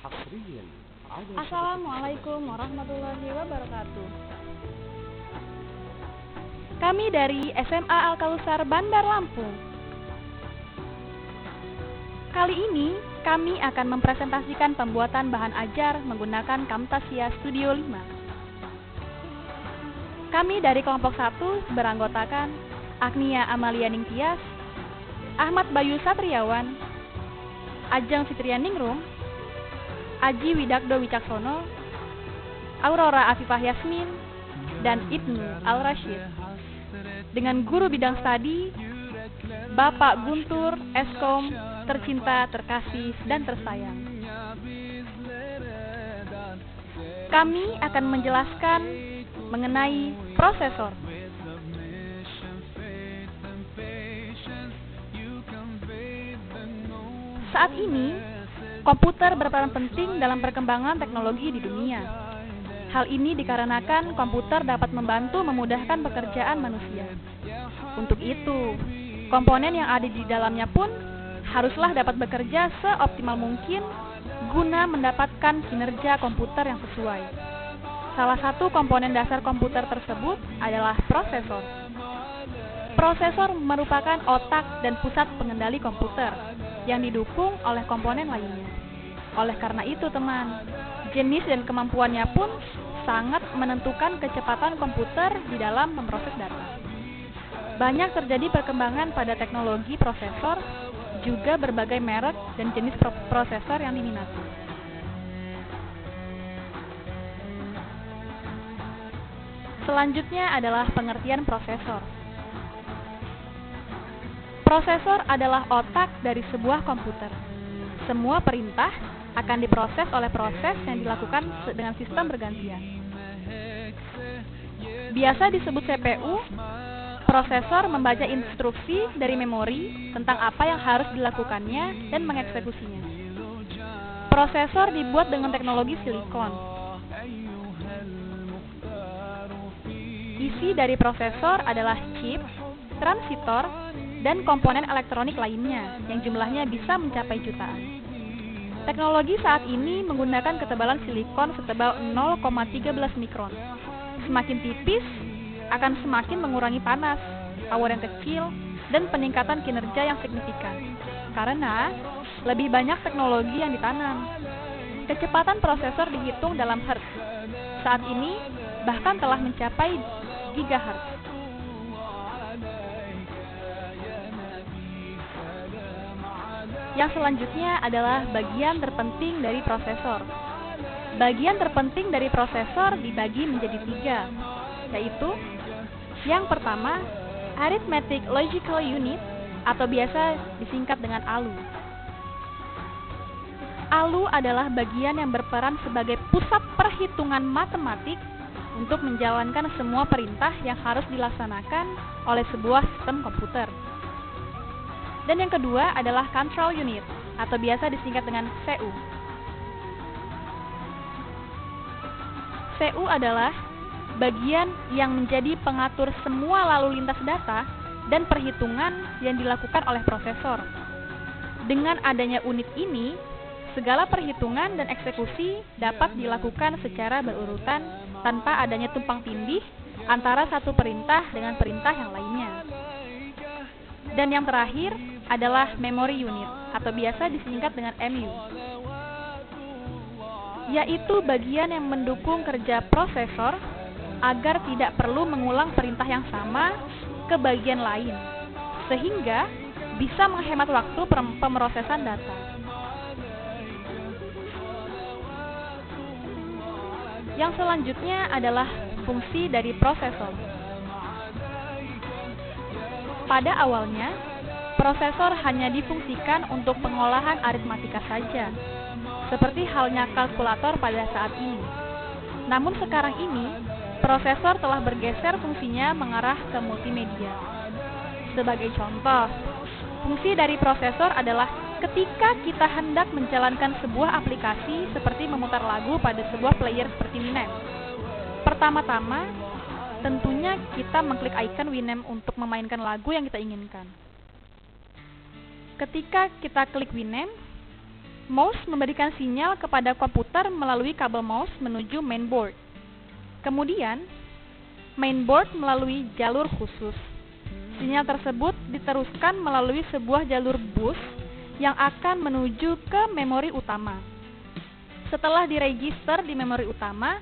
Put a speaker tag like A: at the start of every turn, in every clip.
A: حصريا على
B: Assalamualaikum warahmatullahi wabarakatuh. Kami dari SMA Al-Kausar Bandar Lampung. Kali ini kami akan mempresentasikan pembuatan bahan ajar menggunakan Camtasia Studio 5. Kami dari kelompok 1 beranggotakan Agnia Amalia Ningtyas, Ahmad Bayu Satriawan, Ajeng Fitrianingrum, Aji Widakdo Wicaksono, Aurora Afifah Yasmin, dan Ibnu Al-Rashid. Dengan guru bidang studi, Bapak Guntur Eskom, tercinta, terkasih, dan tersayang. Kami akan menjelaskan mengenai prosesor. Saat ini, komputer berperan penting dalam perkembangan teknologi di dunia. Hal ini dikarenakan komputer dapat membantu memudahkan pekerjaan manusia. Untuk itu, komponen yang ada di dalamnya pun haruslah dapat bekerja seoptimal mungkin guna mendapatkan kinerja komputer yang sesuai. Salah satu komponen dasar komputer tersebut adalah prosesor. Prosesor merupakan otak dan pusat pengendali komputer yang didukung oleh komponen lainnya. Oleh karena itu, teman, jenis dan kemampuannya pun sangat menentukan kecepatan komputer di dalam memproses data. Banyak terjadi perkembangan pada teknologi prosesor, juga berbagai merek dan jenis prosesor yang diminati. Selanjutnya adalah pengertian prosesor. Prosesor adalah otak dari sebuah komputer. Semua perintah akan diproses oleh proses yang dilakukan dengan sistem bergantian. Biasa disebut CPU, prosesor membaca instruksi dari memori tentang apa yang harus dilakukannya dan mengeksekusinya. Prosesor dibuat dengan teknologi silikon. Isi dari prosesor adalah chip, transistor, dan komponen elektronik lainnya yang jumlahnya bisa mencapai jutaan. Teknologi saat ini menggunakan ketebalan silikon setebal 0,13 mikron. Semakin tipis akan semakin mengurangi panas, power yang kecil, dan peningkatan kinerja yang signifikan. Karena lebih banyak teknologi yang ditanam. Kecepatan prosesor dihitung dalam hertz. Saat ini bahkan telah mencapai gigahertz. Yang selanjutnya adalah bagian terpenting dari prosesor. Bagian terpenting dari prosesor dibagi menjadi 3, yaitu yang pertama, Arithmetic Logical Unit atau biasa disingkat dengan ALU. ALU adalah bagian yang berperan sebagai pusat perhitungan matematik untuk menjalankan semua perintah yang harus dilaksanakan oleh sebuah sistem komputer. Dan yang kedua adalah Control Unit atau biasa disingkat dengan CPU. CPU adalah bagian yang menjadi pengatur semua lalu lintas data dan perhitungan yang dilakukan oleh prosesor. Dengan adanya unit ini, segala perhitungan dan eksekusi dapat dilakukan secara berurutan tanpa adanya tumpang tindih antara satu perintah dengan perintah yang lainnya. Dan yang terakhir adalah Memory Unit atau biasa disingkat dengan MU, yaitu bagian yang mendukung kerja prosesor agar tidak perlu mengulang perintah yang sama ke bagian lain, sehingga bisa menghemat waktu pemrosesan data. Yang selanjutnya adalah fungsi dari prosesor. Pada awalnya, prosesor hanya difungsikan untuk pengolahan aritmatika saja, seperti halnya kalkulator pada saat ini. Namun sekarang ini, prosesor telah bergeser fungsinya mengarah ke multimedia. Sebagai contoh, fungsi dari prosesor adalah ketika kita hendak menjalankan sebuah aplikasi seperti memutar lagu pada sebuah player seperti Winamp. Pertama-tama, tentunya kita mengklik icon Winamp untuk memainkan lagu yang kita inginkan. Ketika kita klik Winamp, Mouse memberikan sinyal kepada komputer melalui kabel mouse menuju mainboard. Kemudian, mainboard melalui jalur khusus. Sinyal tersebut diteruskan melalui sebuah jalur bus yang akan menuju ke memori utama. Setelah diregister di memori utama,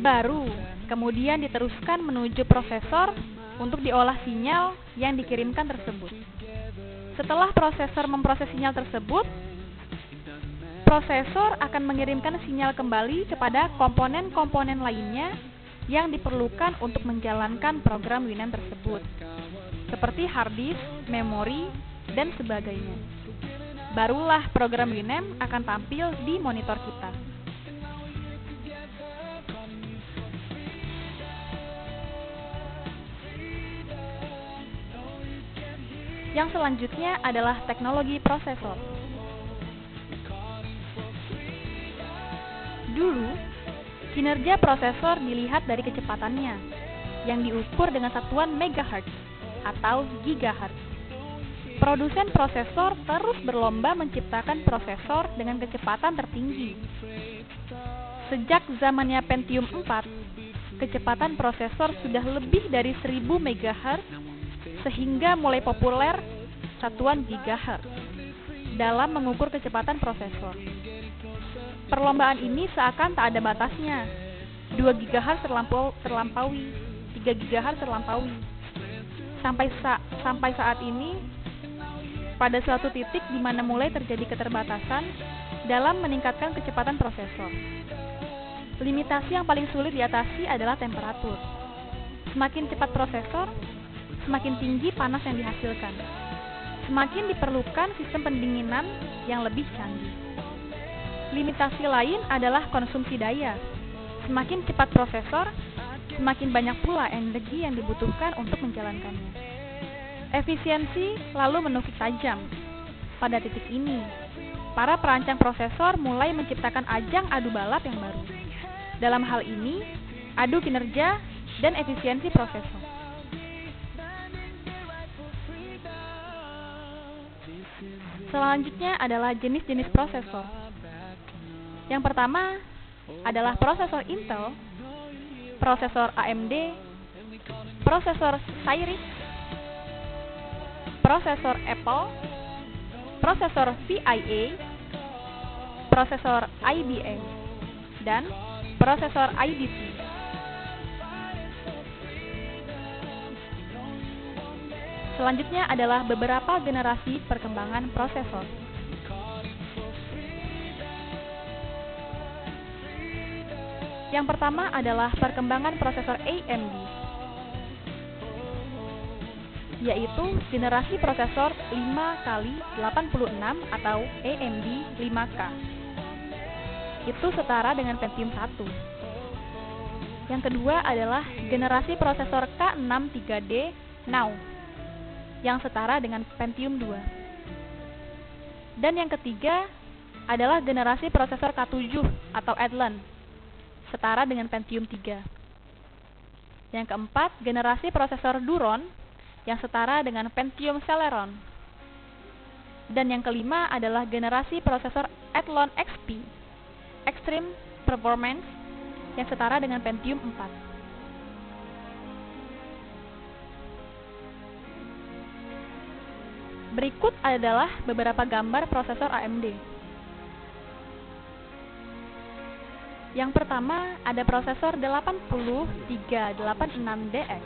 B: baru kemudian diteruskan menuju prosesor untuk diolah sinyal yang dikirimkan tersebut. Setelah prosesor memproses sinyal tersebut, prosesor akan mengirimkan sinyal kembali kepada komponen-komponen lainnya yang diperlukan untuk menjalankan program Winamp tersebut, seperti hard disk, memori, dan sebagainya. Barulah program Winamp akan tampil di monitor kita. Yang selanjutnya adalah teknologi prosesor. Dulu, kinerja prosesor dilihat dari kecepatannya, yang diukur dengan satuan megahertz atau gigahertz. Produsen prosesor terus berlomba menciptakan prosesor dengan kecepatan tertinggi. Sejak zamannya Pentium 4, kecepatan prosesor sudah lebih dari 1000 MHz, sehingga mulai populer satuan gigahertz dalam mengukur kecepatan prosesor. Perlombaan ini seakan tak ada batasnya. 2 GHz terlampaui, 3 GHz terlampaui. Sampai saat ini, pada suatu titik di mana mulai terjadi keterbatasan dalam meningkatkan kecepatan prosesor. Limitasi yang paling sulit diatasi adalah temperatur. Semakin cepat prosesor, semakin tinggi panas yang dihasilkan. Semakin diperlukan sistem pendinginan yang lebih canggih. Limitasi lain adalah konsumsi daya. Semakin cepat prosesor, semakin banyak pula energi yang dibutuhkan untuk menjalankannya. Efisiensi lalu menukik tajam. Pada titik ini, para perancang prosesor mulai menciptakan ajang adu balap yang baru. Dalam hal ini, adu kinerja dan efisiensi prosesor. Selanjutnya adalah jenis-jenis prosesor. Yang pertama adalah prosesor Intel, prosesor AMD, prosesor Cyrix, prosesor Apple, prosesor VIA, prosesor IBM, dan prosesor IBC. Selanjutnya adalah beberapa generasi perkembangan prosesor. Yang pertama adalah perkembangan prosesor AMD, yaitu generasi prosesor 5x86 atau AMD 5K. Itu setara dengan Pentium 1. Yang kedua adalah generasi prosesor K63D Now, yang setara dengan Pentium 2. Dan yang ketiga adalah generasi prosesor K7 atau Athlon, setara dengan Pentium 3. Yang keempat, generasi prosesor Duron yang setara dengan Pentium Celeron. Dan yang kelima adalah generasi prosesor Athlon XP, Extreme Performance, yang setara dengan Pentium 4. Berikut adalah beberapa gambar prosesor AMD. Yang pertama ada prosesor 8386DX.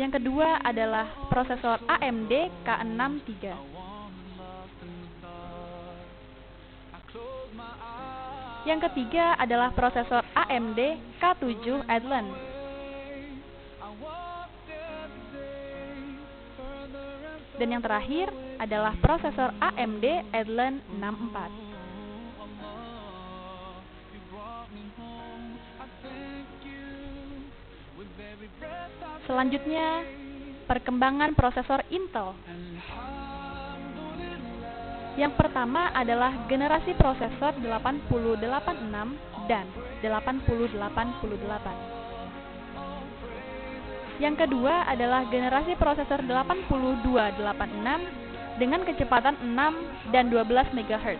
B: Yang kedua adalah prosesor AMD K63. Yang ketiga adalah prosesor AMD K7 Athlon. Dan yang terakhir adalah prosesor AMD Athlon 64. Selanjutnya, perkembangan prosesor Intel. Yang pertama adalah generasi prosesor 8086 dan 8088. Yang kedua adalah generasi prosesor 8286 dengan kecepatan 6 dan 12 MHz.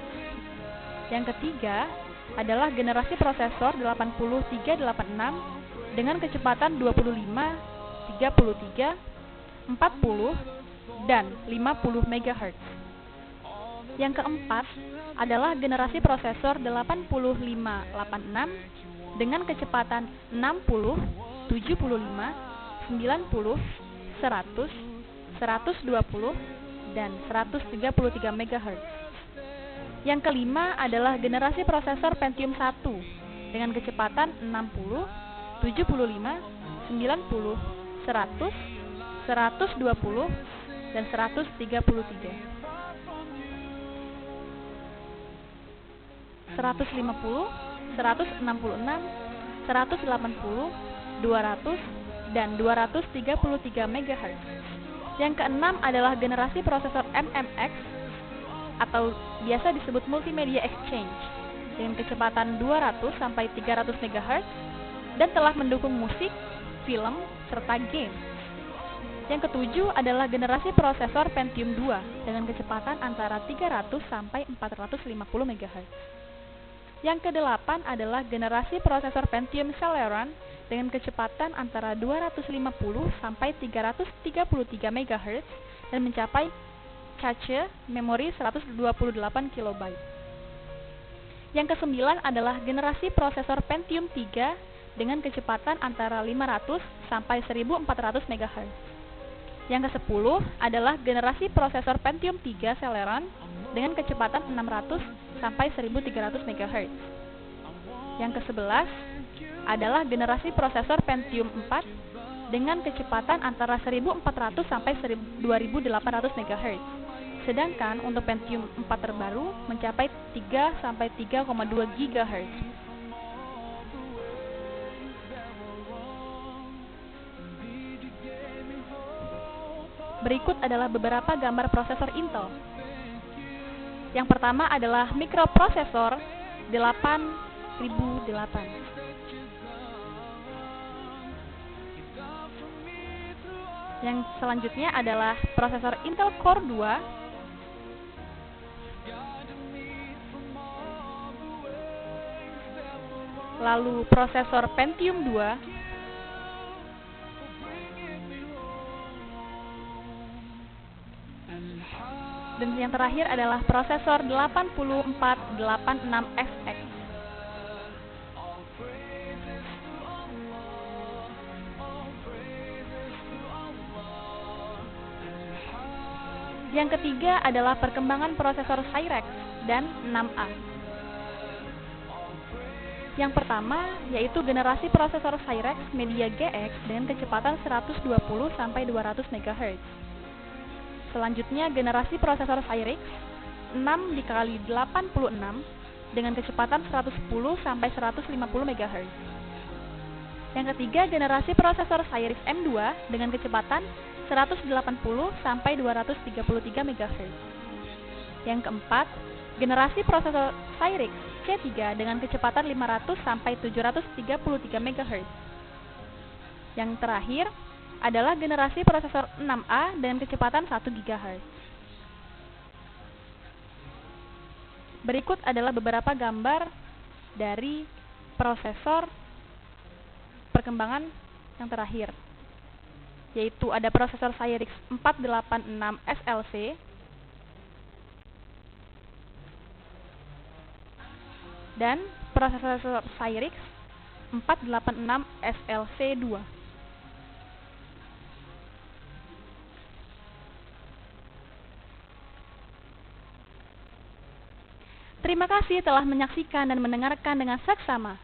B: Yang ketiga adalah generasi prosesor 8386 dengan kecepatan 25, 33, 40, dan 50 MHz. Yang keempat adalah generasi prosesor 8586 dengan kecepatan 60, 75, 90, 100, 120, dan 133 MHz. Yang kelima adalah generasi prosesor Pentium 1 dengan kecepatan 60, 75, 90, 100, 120, dan 133. 150, 166, 180, 200, dan 233 MHz. Yang keenam adalah generasi prosesor MMX atau biasa disebut Multimedia Exchange dengan kecepatan 200 sampai 300 MHz dan telah mendukung musik, film, serta game. Yang ketujuh adalah generasi prosesor Pentium 2 dengan kecepatan antara 300 sampai 450 MHz. Yang kedelapan adalah generasi prosesor Pentium Celeron dengan kecepatan antara 250 sampai 333 MHz dan mencapai cache memori 128 KB. Yang kesembilan adalah generasi prosesor Pentium 3 dengan kecepatan antara 500 sampai 1400 MHz. Yang ke-10 adalah generasi prosesor Pentium 3 Celeron dengan kecepatan 600 sampai 1300 MHz. Yang ke-11 adalah generasi prosesor Pentium 4 dengan kecepatan antara 1400 sampai 2800 MHz. Sedangkan untuk Pentium 4 terbaru mencapai 3 sampai 3,2 GHz. Berikut adalah beberapa gambar prosesor Intel. Yang pertama adalah mikroprosesor 8008. Yang selanjutnya adalah prosesor Intel Core 2, lalu prosesor Pentium 2, dan yang terakhir adalah prosesor 8486FX. Yang ketiga adalah perkembangan prosesor Cyrix dan 6A. Yang pertama yaitu generasi prosesor Cyrix Media GX dengan kecepatan 120 sampai 200 MHz. Selanjutnya generasi prosesor Cyrix 6x86 dengan kecepatan 110 sampai 150 MHz. Yang ketiga generasi prosesor Cyrix M2 dengan kecepatan 180 sampai 233 MHz. Yang keempat, generasi prosesor Cyrix C3 dengan kecepatan 500 sampai 733 MHz. Yang terakhir adalah generasi prosesor 6A dengan kecepatan 1 GHz. Berikut adalah beberapa gambar dari prosesor perkembangan yang terakhir, yaitu ada prosesor Cyrix 486 SLC, dan prosesor Cyrix 486 SLC2. Terima kasih telah menyaksikan dan mendengarkan dengan seksama.